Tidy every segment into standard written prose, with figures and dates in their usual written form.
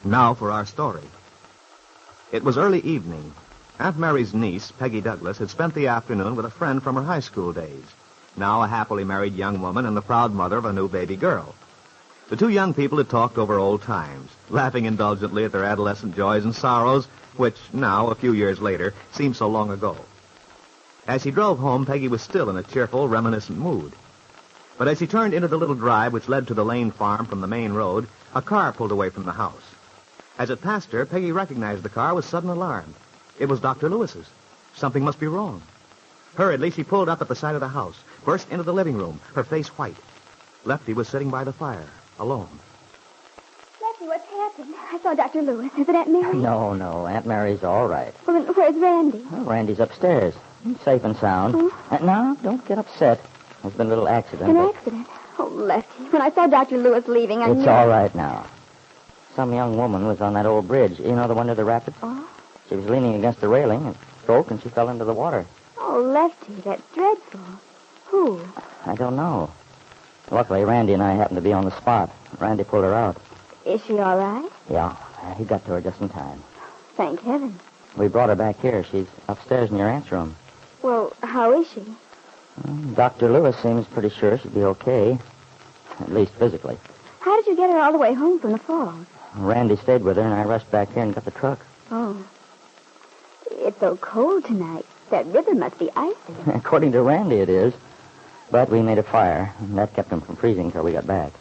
Now for our story. It was early evening. Aunt Mary's niece, Peggy Douglas, had spent the afternoon with a friend from her high school days, now a happily married young woman and the proud mother of a new baby girl. The two young people had talked over old times, laughing indulgently at their adolescent joys and sorrows, which now, a few years later, seemed so long ago. As she drove home, Peggy was still in a cheerful, reminiscent mood. But as she turned into the little drive which led to the Lane farm from the main road, a car pulled away from the house. As it passed her, Peggy recognized the car with sudden alarm. It was Dr. Lewis's. Something must be wrong. Hurriedly, she pulled up at the side of the house, burst into the living room, her face white. Lefty was sitting by the fire, alone. Lefty, what's happened? I saw Dr. Lewis. Is it Aunt Mary? No. Aunt Mary's all right. Well, then where's Randy? Well, Randy's upstairs. He's safe and sound. Now, don't get upset. There's been a little accident. An accident? Oh, Lefty, when I saw Dr. Lewis leaving, I knew... It's all right now. Some young woman was on that old bridge. You know, the one near the rapids? Oh? She was leaning against the railing and broke, and she fell into the water. Oh, Lefty, that's dreadful. Who? I don't know. Luckily, Randy and I happened to be on the spot. Randy pulled her out. Is she all right? Yeah, he got to her just in time. Thank heaven. We brought her back here. She's upstairs in your aunt's room. Well, how is she? Dr. Lewis seems pretty sure she'd be okay, at least physically. How did you get her all the way home from the falls? Randy stayed with her, and I rushed back here and got the truck. Oh. It's so cold tonight. That river must be icy. According to Randy, it is. But we made a fire, and that kept him from freezing till we got back.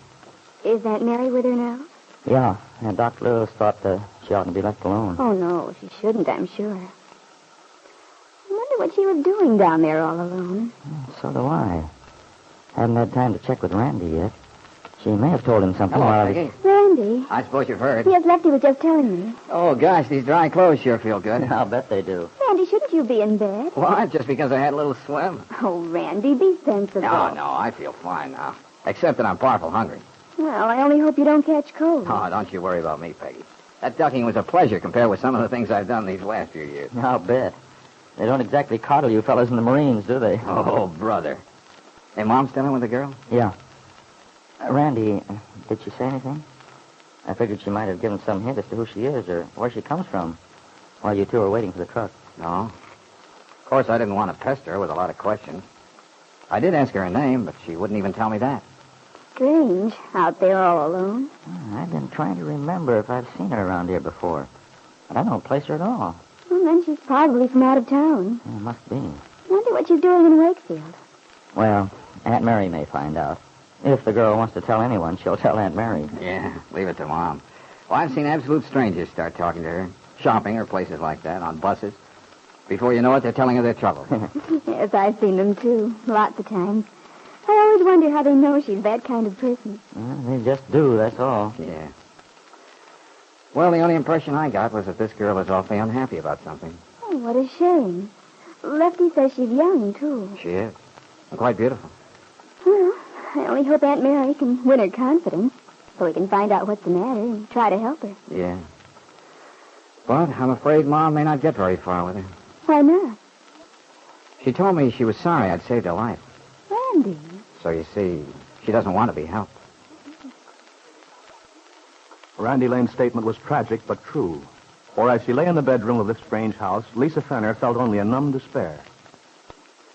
Is Aunt Mary with her now? Yeah, and Dr. Lewis thought she oughtn't to be left alone. Oh, no, she shouldn't, I'm sure. I wonder what she was doing down there all alone. So do I. Haven't had time to check with Randy yet. She may have told him something Hello, while Peggy. Randy. I suppose you've heard. Yes, Lefty was just telling me. Oh, gosh, these dry clothes sure feel good. I'll bet they do. Randy, shouldn't you be in bed? What? Just because I had a little swim? Oh, Randy, be sensible. No, I feel fine now. Except that I'm powerful hungry. Well, I only hope you don't catch cold. Oh, don't you worry about me, Peggy. That ducking was a pleasure compared with some of the things I've done these last few years. I'll bet. They don't exactly coddle you fellas in the Marines, do they? Oh, brother. Hey, Mom still in with the girl? Yeah. Randy, did she say anything? I figured she might have given some hint as to who she is or where she comes from while you two were waiting for the truck. No. Of course, I didn't want to pester her with a lot of questions. I did ask her name, but she wouldn't even tell me that. Strange, out there all alone. I've been trying to remember if I've seen her around here before, but I don't place her at all. Well, then she's probably from out of town. It must be. Wonder what she's doing in Wakefield. Well, Aunt Mary may find out. If the girl wants to tell anyone, she'll tell Aunt Mary. Yeah, leave it to Mom. Well, I've seen absolute strangers start talking to her, shopping or places like that, on buses. Before you know it, they're telling her their trouble. Yes, I've seen them, too, lots of times. I always wonder how they know she's that kind of person. Well, they just do, that's all. Yeah. Well, the only impression I got was that this girl is awfully unhappy about something. Oh, what a shame. Lefty says she's young, too. She is. And quite beautiful. Well, I only hope Aunt Mary can win her confidence so we can find out what's the matter and try to help her. Yeah. But I'm afraid Mom may not get very far with her. Why not? She told me she was sorry I'd saved her life. Randy. So you see, she doesn't want to be helped. Randy Lane's statement was tragic but true. For as she lay in the bedroom of this strange house, Lisa Fenner felt only a numb despair.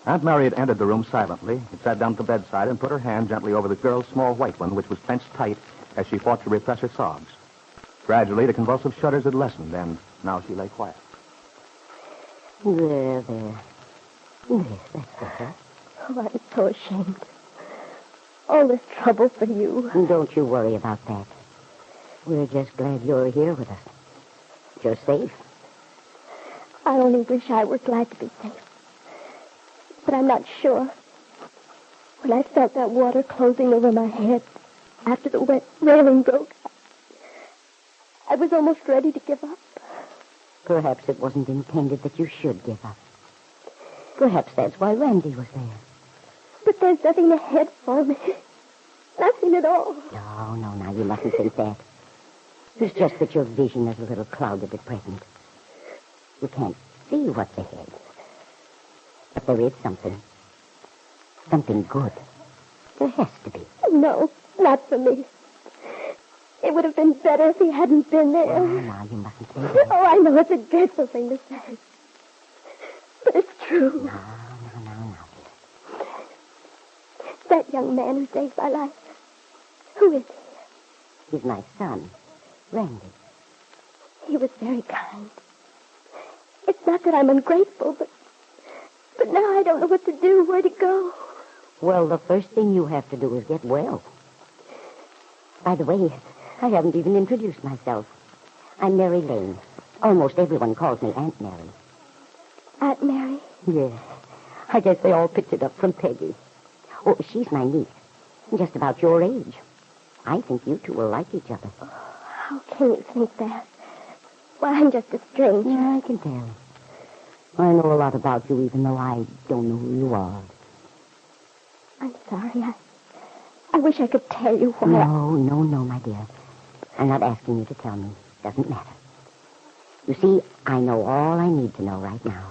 Aunt Mary had entered the room silently, had sat down at the bedside and put her hand gently over the girl's small white one, which was clenched tight as she fought to repress her sobs. Gradually, the convulsive shudders had lessened, and now she lay quiet. There. Yes, that's better. Oh, I'm so ashamed. All this trouble for you. Don't you worry about that. We're just glad you're here with us. You're safe. I only wish I were glad to be safe. But I'm not sure. When I felt that water closing over my head after the wet railing broke, I was almost ready to give up. Perhaps it wasn't intended that you should give up. Perhaps that's why Randy was there. But there's nothing ahead for me. Nothing at all. No, now you mustn't think that. It's just that your vision is a little clouded at present. You can't see what's ahead. But there is something. Something good. There has to be. No, not for me. It would have been better if he hadn't been there. Oh, now, you mustn't say that. Oh, I know it's a dreadful thing to say. But it's true. No, dear. That young man who saved my life. Who is he? He's my son, Randy. He was very kind. It's not that I'm ungrateful, but now I don't know what to do, where to go. Well, the first thing you have to do is get well. By the way, I haven't even introduced myself. I'm Mary Lane. Almost everyone calls me Aunt Mary. Aunt Mary? Yes. I guess they all picked it up from Peggy. Oh, she's my niece. Just about your age. I think you two will like each other. How can you think that? Why, I'm just a stranger. Yeah, I can tell. I know a lot about you, even though I don't know who you are. I'm sorry. I wish I could tell you why. No, my dear. I'm not asking you to tell me. Doesn't matter. You see, I know all I need to know right now.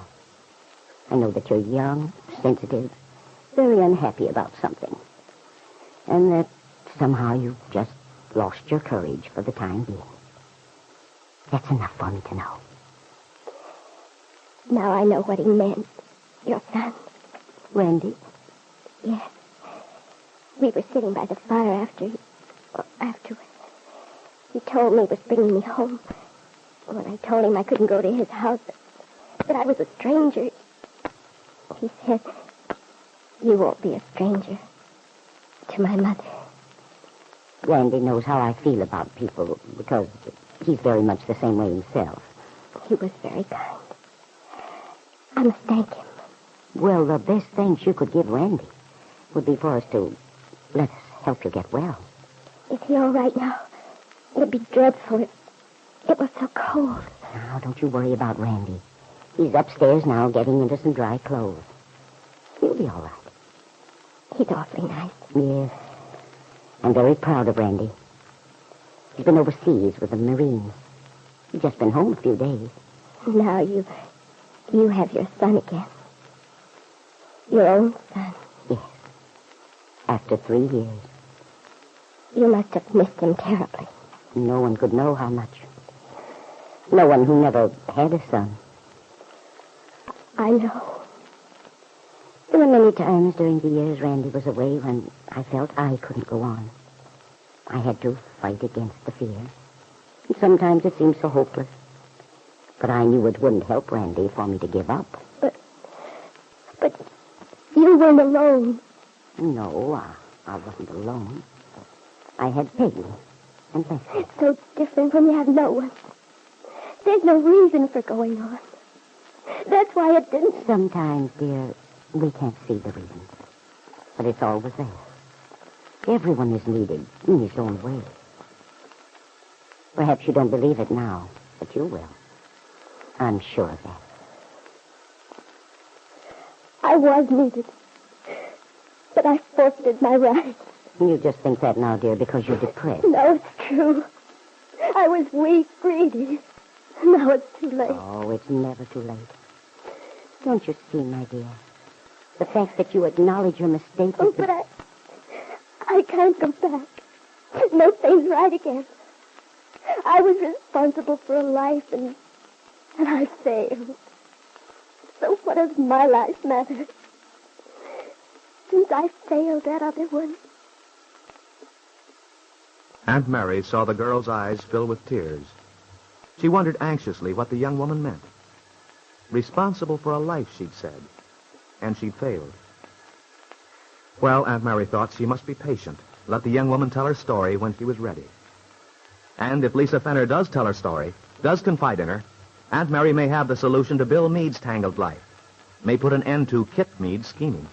I know that you're young, sensitive, very unhappy about something. And that somehow you've just lost your courage for the time being. That's enough for me to know. Now I know what he meant. Your son. Randy? Yes. We were sitting by the fire afterwards. He told me he was bringing me home. When I told him I couldn't go to his house, that I was a stranger, he said, "You won't be a stranger to my mother." Randy knows how I feel about people because he's very much the same way himself. He was very kind. I must thank him. Well, the best thanks you could give Randy would be for us to let us help you get well. Is he all right now? It'd be dreadful. It was so cold. Now, don't you worry about Randy. He's upstairs now getting into some dry clothes. He'll be all right. He's awfully nice. Yes. I'm very proud of Randy. He's been overseas with the Marines. He's just been home a few days. Now you have your son again. Your own son. Yes. After 3 years. You must have missed him terribly. No one could know how much. No one who never had a son. I know. There were many times during the years Randy was away when I felt I couldn't go on. I had to fight against the fear. And sometimes it seemed so hopeless. But I knew it wouldn't help Randy for me to give up. But you weren't alone. No, I wasn't alone. I had Peggy and Leslie. It's so different when you have no one. There's no reason for going on. That's why it didn't. Sometimes, dear, we can't see the reason. But it's always there. Everyone is needed in his own way. Perhaps you don't believe it now, but you will. I'm sure of that. I was needed. But I forfeited my rights. You just think that now, dear, because you're depressed. No, it's true. I was weak, greedy. Now it's too late. Oh, it's never too late. Don't you see, my dear? The fact that you acknowledge your mistake... Oh, but I can't go back. Make things right again. I was responsible for a life, and I failed. So what does my life matter? Since I failed that other one. Aunt Mary saw the girl's eyes fill with tears. She wondered anxiously what the young woman meant. Responsible for a life, she'd said. And she'd failed. Well, Aunt Mary thought she must be patient. Let the young woman tell her story when she was ready. And if Lisa Fenner does tell her story, does confide in her, Aunt Mary may have the solution to Bill Meade's tangled life. May put an end to Kit Meade's scheming.